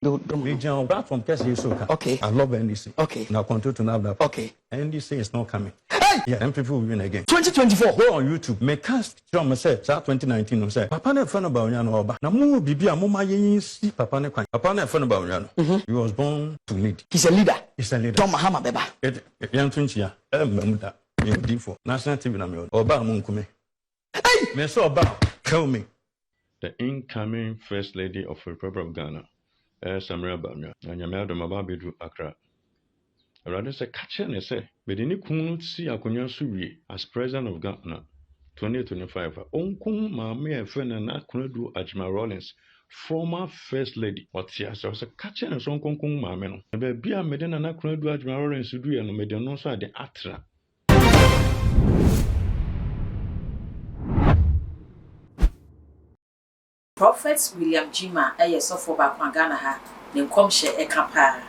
Regional platform, okay. I love NDC. Okay. Now continue to have that. Okay. NDC is not coming. Hey! Yeah, and people will win again. 2024. Go on YouTube. Make cast from say 2019. No say. Papa ne friend about Yano Oba. Na mu bibi a mu ma yin si Papa ne kwan. Papa ne friend about Yano. He was born to lead. He's a leader. He's a leader. John Mahama beba. Yan tunchia. Memuda. D4. National TV na me. Oba mu nkume. Hey! Me so Oba kill me. The incoming First Lady of the Republic of Ghana, Samira Bawumia, and Yamada Mababidu Accra. Rather say, catch and say, but any kunu see Akunya Suri as President of Ghana 2025. Onkun Mahama friend and Akunedu Gyimah Rollins, former First Lady. What yes, I was a catch and so Onkun Mahama. But be a Medina and Akunedu Gyimah Rollins to do and Medina so the Atra. Prophet William Gyimah sofo ba kwa Ghana ha ne nkomhye ekapa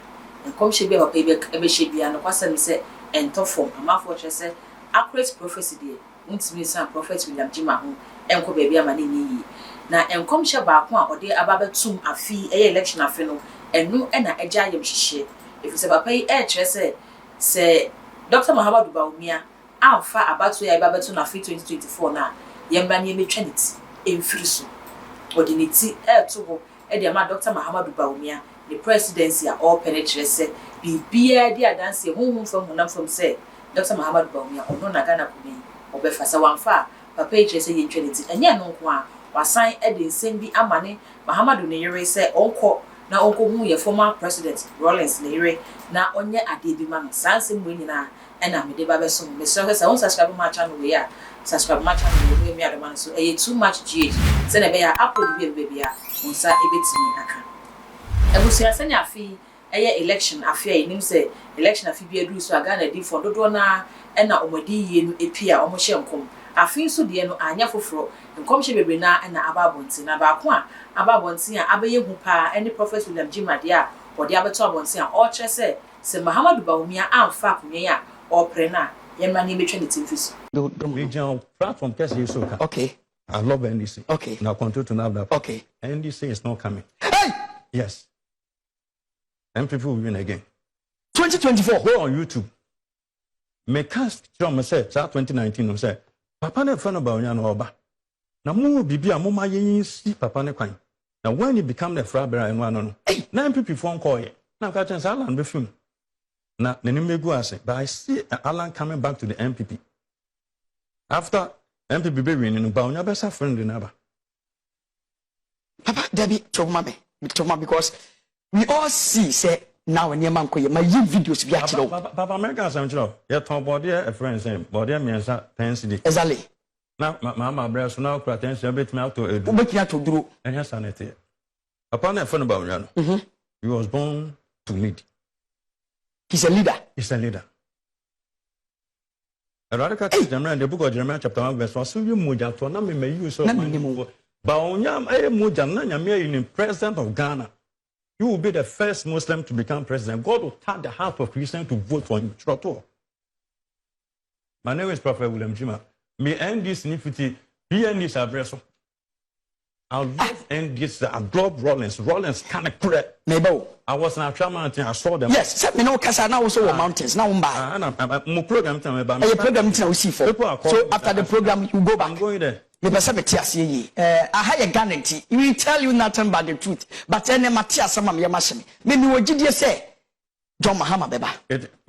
nkomhye bi ba ebe hye bia no kwasem se entofom amafo hye se accurate prophecy de untimi san Prophet William Gyimah ho enko ba bia ma ne yi na nkomhye ba kwa ode ababetum afi election afi no enu na eja yem hye efise papa yi kire se Dr. Mahama Bawumia amfa abatu ya babetu na afi 2024 na yemba ne metwaniti emfiriso ordinity to go Ediama Dr. Mahama Bawumia, the presidency are all penetrate bibia dia dance hum from say Dr. Mahama Bawumia or no Nagana Kumi or Befasa Wanfa, Papa say in Trinity, and ya no kwa was sign Edin Sendi Amani, Mahama Dunere say Onko, now Uncle Mu, your former president, Rollins Nere, now on your Adibiman, Sansim Winina, and I'm the Babasum, Mr. I won't subscribe my channel. We are subscribe my channel. We are the man so too much GH. Send a bear upload baby. Unsa ebetimi aka. Ebusia senya afi election afi nim say election afi bi adu so aga na di for dodo na na omadi yie no epia omhye nkom. Afi so de no anya foforo nkomhye bebre na ababonti na ba ko a ababonti a abeye hu pa any Prophet William Gyimah de a ode abeto abonti a o kire se Mahama Bawumia amfa kunye a o pre na yemma ni betwa ne timfis. Regional platform okay. I love NDC. Okay. Now continue to have that. Okay. NDC is not coming. Hey! Yes. And people will win again. 2024. Go on YouTube. Make cast from say 2019 no say. Papa ne friend about Yano Oba. Na mu bibi a mu ma yin si Papa ne kwan. Now when you become the frabera and one no. Na people phone call ye. Na ka chance Alan be film. Na nemegu ase. But I see Alan coming back to the MPP. After MPP be winning, Bawumia best friend in Aba. Papa, Debbie, Choma because we all see, say, now when your man call you, my videos be actually. Papa, America, some job. Your top body, a friend saying, body, me as a pensity. Exactly. Now, Mama, breast, now, attention, a bit me out to a do. And your sanity. Upon that friend about Yano, he was born to lead. He's a leader. He's a leader. A radical Gyimah, the book of Jeremiah, chapter 1, verse 1. So you muja to na me use of Bawumia, muja na nyame in president of Ghana. You will be the first Muslim to become president. God will turn the heart of Christians to vote for him. My name is Prophet William Gyimah. Me end this nifty. BND's address. I love end this. I love Rollins. Rollins kind of correct. Maybe. I was in a mountain. I saw them. Yes, me no kasa now also mountains. Now I'm program to me. A program to see for. So after the program, you go back. I'm going there. Me person be tiasi I have a guarantee. He will tell you nothing but the truth. But any matia sama me yamashimi. Me mi wajidi say John Mahama beba.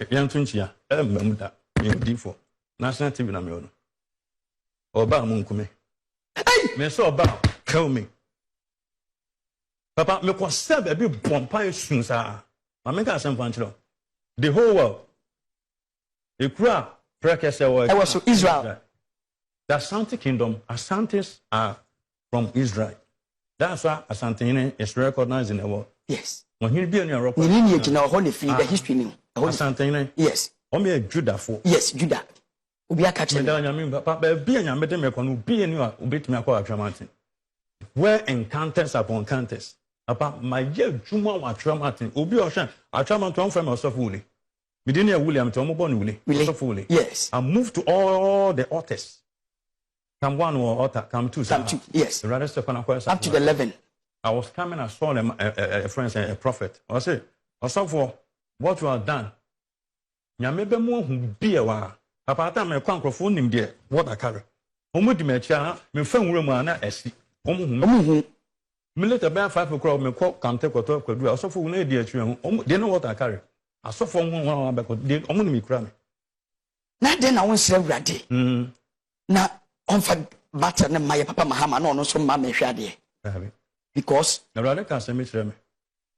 Yan tunchia. Memuda. D4. National TV na me ono. Oba mu nkume. Hey! Me so Oba kill me. Papa, me conserve a bit bompa soon, sir. I make a simple answer. The whole world. The crowd, practice I was from Israel. The Asante Kingdom, Asantes are from Israel. That's why Asante is recognized in the world. Yes. When he be in Europe, you need to know the history. Asante, yes. Only a Judah for. Yes, Judah. Ubi a catching. Papa, be in your medicine, be in your bit me a quadrant. Where encounters upon encounters. About my year, Juma, what traumatic, Ubi Ocean, I travel to from myself fully. We didn't hear William to Mobon fully. Yes. I moved to all the authors. Come one or author, come two. Yes. The rest of up to the 11. I was coming, I saw a friend saying, a prophet. I said, for what you have done. Nyamebe mo hu bia wa. Papa ta me kwa nkrofo nim de what I carry. Omo di me chia me fa nwura mu ana asi. Omo hu. Me later by 5 o'clock me call kante koto kwadu. Asofo wu na di atwi hu. Omo they know what I carry. Asofo hu hu ba ko de omo ni me kura me. Na de na won sere wurade. Na onfa matter na my papa Mahama no so ma me hwade. Because the rather can say me.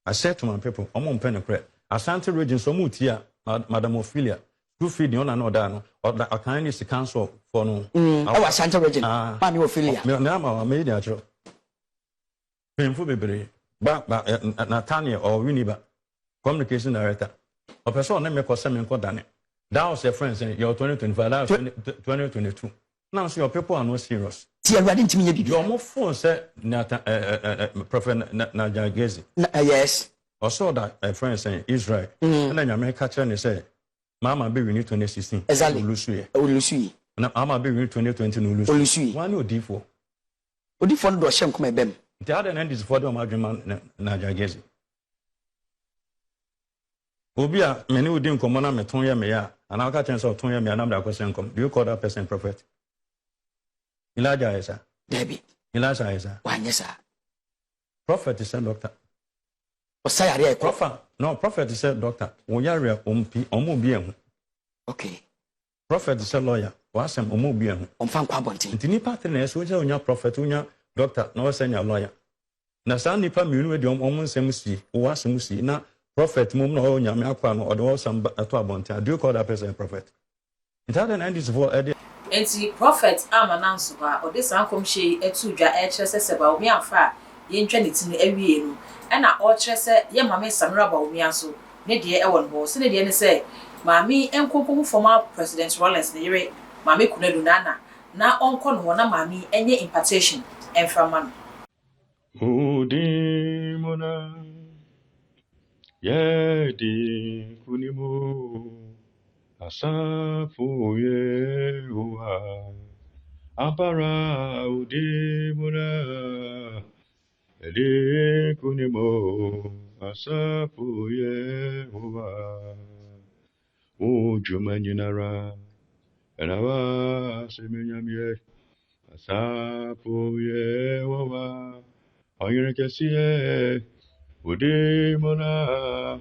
I said to my people, omo mpe ne kra. Asante region so mu tia Madam Ophelia. To feed on another no or the kindness council for no. I was Santa Region. Mammy Ophelia. Now, made a job. Painful baby. Back Natania or Uniba. Communication director. A person named Cosamin Codane. That was your friend saying you're 2025, 2022. Now, so your people are not serious. You're ready to me. You're more phone said Prophet Najagezi. Yes. I saw that a friend saying Israel. And then you make catch and say, Mama be renewed 2016. Exactly. Ulusu. Now Mama be renewed 2020 Ulusu. One no D4. Odifo do shem come bem. The other end is for the argument Najagezi. Obia many would dim come on me tonya me ya and I'll catch and so tonya me and I'm the question come. Do you call that person prophet? Elijah is a Debbie. Elijah is a one yes sir. Prophet is a doctor. Prophet. No, prophet is a doctor. Oyare omo. Okay. Prophet is a lawyer. Wasem omo bian. Omfan kwa bonti. Nti nipa tene so je onya prophet onya doctor na wose nya lawyer. Na sa nipa mienu we de omo nsem si, wasem si na prophet mum na onya me akwa no ode wosam ato abonti. Do you call that person a prophet? It had an end is for Enti prophet amananso ba ode san komhye etu dwa e kire se Bawumia fa ye ntwa ne tinu awie no ena o kire se ye mame Samira Bawumia so ne de e won ho se ne de ne se mami enkonko former president Rollins ne yire mami kunadu na onko no na mami enye impartation enframan Udimona yedi kunimo asafu yewa apara udimona yedi kunimo asafu yewa ujumanyinara enawa semenyamye asafu yewa oyere kesiye udimona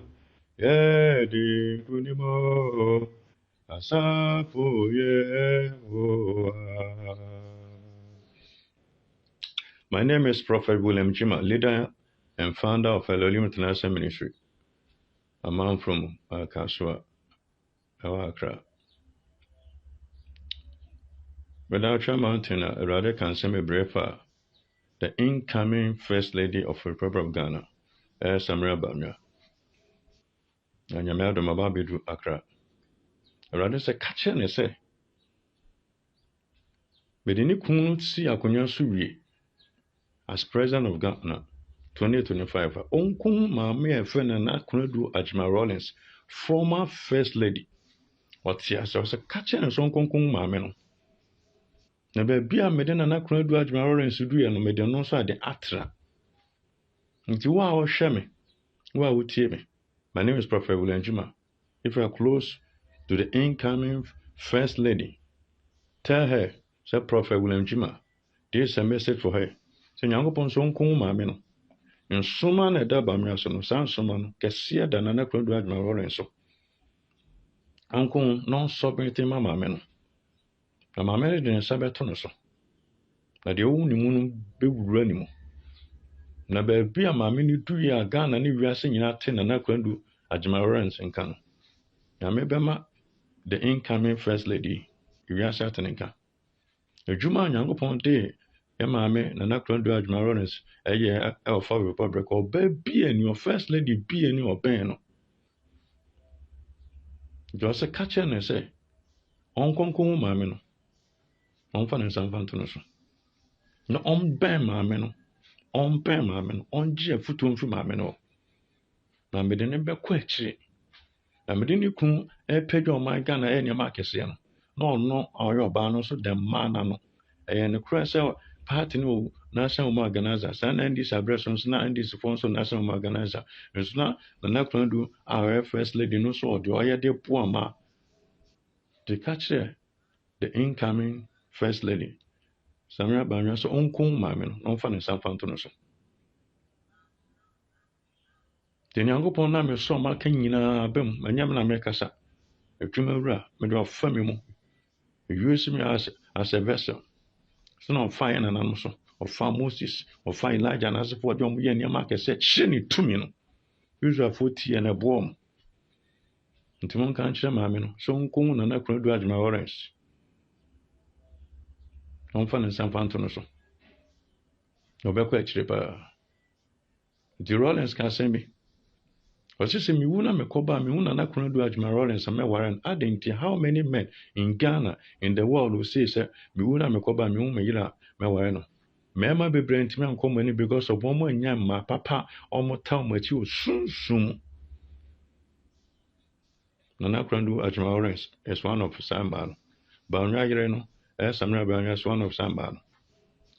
yedi kunimo asafu yewa. My name is Prophet Gyimah, leader and founder of Elohim International Ministry. A man from Kasua, Accra. Without your mountain, a rather can send me brefa. The incoming First Lady of the Republic of Ghana, Samira Bawumia. And Gyimah do Mababidu Accra. A rather say catch and say. But in the Kun see Akunya Subi as President of Ghana 2025. Onkun Mahama friend and Akunadu Gyimah Rollins, former First Lady. What she has a catch and so Onkun Mahama. Na baby a mede na Akunadu Gyimah Rollins do ya no mede no so ade atra. Nti wa o hwe me, wa o tie me. My name is Prophet Gyimah. If you are close to the incoming First Lady, tell her, say Prophet Gyimah, this is a message for her. Say Nyankopon so nkon maame no. Nsoma na da Bawumia so no, san soma no, kese da na Akunadu Gyimah Rollins so. Ankon no sovereignty ma maame no. Na maame de nsa beto no so. Na de owu ni mu no bewura ni mu. Na baby a maame ni du ya Ghana ni wiase nyina te na Akunadu Gyimah Rollins nka no. Na me bema the incoming First Lady wiase atenenka. Adwuma Nyankopon de e maame na Akunadu Gyimah Rollins eye e for Republic o baby and your First Lady be any oben no. Just catch and say onkonkon maame no. Onfa ne nsamfa no so. Na onben maame no. Onben maame no. Onje afutu mfi maame no. Na mede ne bekọ akire. Na mede ne kun epedwa o my Ghana e nyama akese no. Na ono oyo ba no so de mana no. Ne kura se party no national organizer sana NDC address nso na NDC fo nso national organizer nso na na kwan do our first lady no so de oyɛ de po ama de catch the incoming first lady Samira Bawumia so onko maame no onfa ne samfanto no so de nyankopɔn na me so ma ka nyina bam anyam na me kasa atwuma wura me do afa me mu use me as a vessel so na ɔfa na nanam so ɔfa Moses ɔfa Elijah na asefo de ɔmo yɛ nneɛma akɛse kyerɛ ne tumi no Israelfo tie na boom nti mo kan kyerɛ maame no so onko na na kunu do adwuma Lawrence onfa ne samfanto no so ɔbɛkɔ akyire pa the Lawrence ka sɛ bi ɔsɛ me wu na mekoba me wu na kunu do adwuma Lawrence me waren adenti how many men in Ghana in the world will say me wu na mekoba me wu me yira me waren no mema bebre ntimi ankom ani because of omo anya ma papa omo taw machi osunsum na kunu do adwuma Lawrence is one of samba no Bawumia yire no Samira Bawumia is one of samba no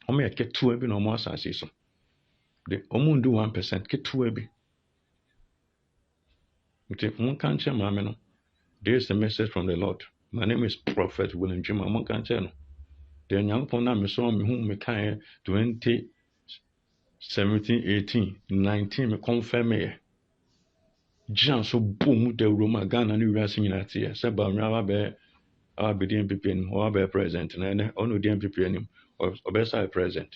omo yɛ ketewa bi na omo asase so de omo ndu 1% ketewa bi nti mo kan kyerɛ maame no there is a message from the Lord. My name is Prophet William Gyimah. Mo kan kyerɛ no de nyankopɔn na me so me hu me kan 2017 18 19 me confirm me Jan so boom de Roma Ghana ni wiase nyina te sɛ Bawumia aba be DMPP nim or aba president na ne ono DMPP nim or obesa president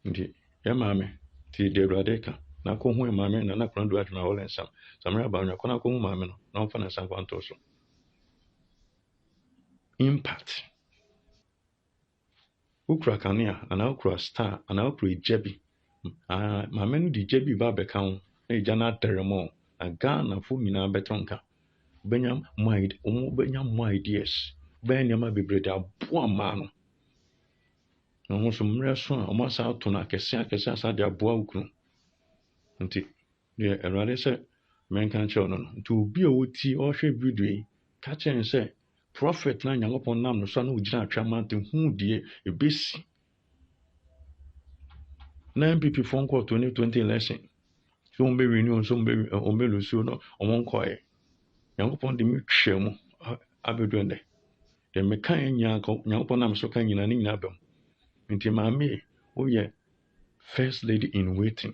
nti ya maame ti de radeka na ko hu maame na kunu do adwuma wala nsam Samira Bawumia ko na ko hu maame no na mfa na nsam kwanto so impact ukra kania ana ukra star ana ukra jebi maame no di jebi ba be kan na ija na teremo na Ghana fo nyina betonka benya ideas benya ma bebrede aboa ma no no so mmerɛ so a ɔmo asa ato na kɛse asa de aboa ukunu nti de Awurade sɛ menka kyerɛ no nti obi a woti ɔhwɛ video yi ka kyerɛ sɛ prophet na nyankopɔn nam no so na ogyina atwamante hu die ebesi na MPP phone call 2020 election so mbe renew so mbe lusu no ɔmo nkɔɛ nyankopɔn de me twɛ mu abedu ende de me kan nyankopɔn nam so kan nyina ne nyina bam nti maame wo yɛ first lady in waiting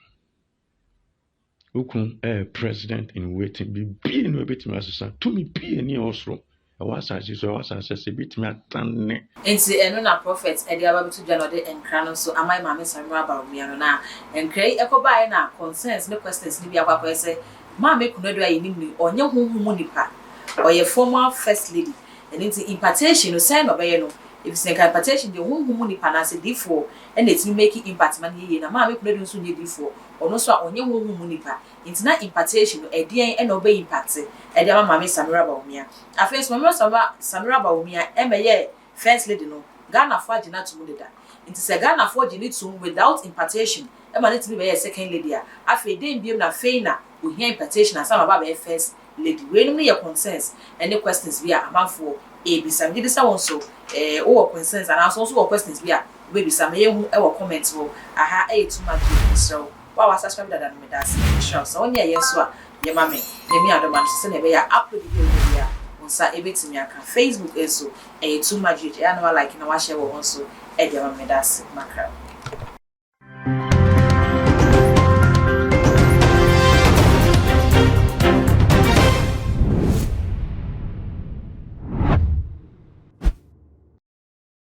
ukun president in waiting bi no betimi asesa to me bi ni osro awasase so awasase se betimi atanne enti eno na prophet e dia ba betu dwa no de enkra no so amai maame Samira Bawumia no na enkra yi ekobae na concerns ne questions ni bi akwa se maame kunadu ayi ni ni onye honhom nipa oye former first lady and enti impartation no say no be no if it's an impartation the honhom nipa na se D4 and it's making impact man ye na maame kunadu nso nye D4 ono so a onye honhom nipa enti na impartation no edien e na obe impact e dia maame Samira Bawumia afenso maame Samira Bawumia emeye first lady no Ghana for agina to mudeda enti se Ghana for agina to without impartation e ma net be second lady a afi den biem na feina ohia impartation asa ma ba be first lady we no ye concerns and the questions we are amanfo ebisa me dey won so o concerns and also questions we are we bisa me hu e wo comment wo aha e too much so wa subscribe that me das sure so onya yeso a ye ma me mi adoma so na be ya upload video ya onsa ebetimi aka Facebook eso too much ya no like na wa share wo so e dey ma me das makra